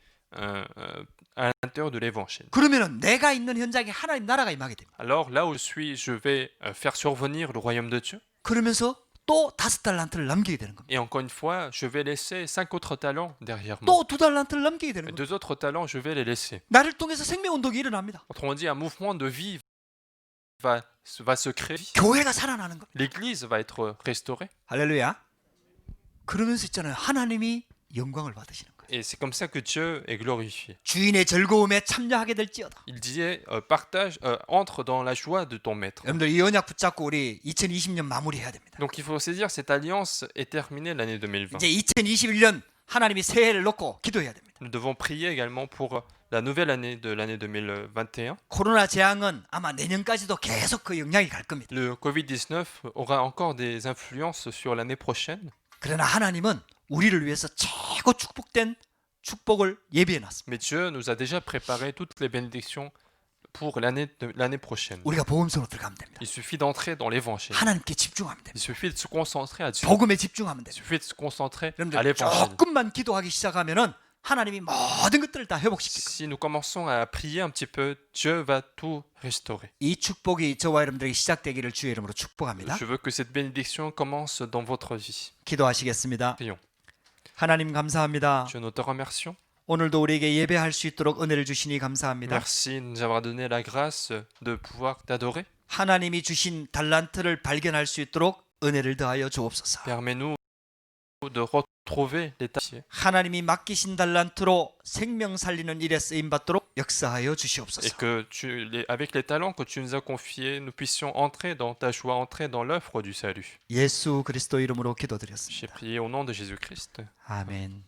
à l'intérieur de l'évangile. 그러면은 내가 있는 현장에 하나님 나라가 임하게 됩니다. Alors là où je suis, je vais faire survenir le royaume de Dieu. 그러면서 또 5달란트를 남기게 되는 겁니다. Et encore une fois, je vais laisser 5 autres talents derrière moi. 또 2달란트를 남기게 되는 Et 겁니다. 2 autres talents, je vais les laisser. 나를 통해서 생명 운동이 일어납니다. Autrement dit, un mouvement de vie va se créer. 교회가 살아나는 겁니다. L'église va être restaurée. 할렐루야. 그러면서 있잖아요. 하나님이 영광을 받으시는 거예요. Et c'est comme ça que Dieu est glorifié. 주인의 즐거움에 참여하게 될지어다. Il disait, entre dans la joie de ton maître. 여러분들 이 언약 붙잡고 우리 2020년 마무리해야 됩니다. Donc il faut saisir cette alliance est terminée l'année 2020. 이제 2021년 하나님이 새해를 놓고 기도해야 됩니다. Nous devons prier également pour la nouvelle année de l'année 2021. 코로나 재앙은 아마 내년까지도 계속 그 영향이 갈 겁니다. Le Covid-19 aura encore des influences sur l'année prochaine. 그러나 하나님은 우리를 위해서 최고 축복된 축복을 예비해 놨습니다. Mais Dieu nous a déjà préparé toutes les bénédictions pour l'année prochaine. 우리가 복음으로 들어가면 됩니다. Il suffit d'entrer dans l'évangile. 하나님께 집중하면 Il 됩니다. suffit de se concentrer à Dieu. 복음에 집중하면 Il 됩니다. suffit de se concentrer à 여러분들 l'évangile. 조금만 기도하기 시작하면은 하나님이 모든 것들을 다 회복시킬 거예요. Si nous commençons à prier un petit peu, Dieu va tout restaurer. 이 축복이 저와 여러분들에게 시작되기를 주의 이름으로 축복합니다. Je veux que cette bénédiction commence dans votre vie. 기도하시겠습니다. Prions. 하나님 감사합니다. Dieu, nous te remercions. 오늘도 우리에게 예배할 수 있도록 은혜를 주시니 감사합니다. Merci de nous avoir donné la grâce de pouvoir t'adorer. 하나님이 주신 달란트를 발견할 수 있도록 은혜를 더하여 주옵소서. Permets-nous de retrouver les talents 하나님이 맡기신 달란트로 생명 살리는 일에 쓰임 받도록 역사하여 et 주시옵소서. que avec les talents que tu nous as confiés, nous puissions entrer dans ta joie, entrer dans l'œuvre du salut. 예수 그리스도 이름으로 J'ai 기도드렸습니다. prié au nom de Jésus-Christ. 아멘.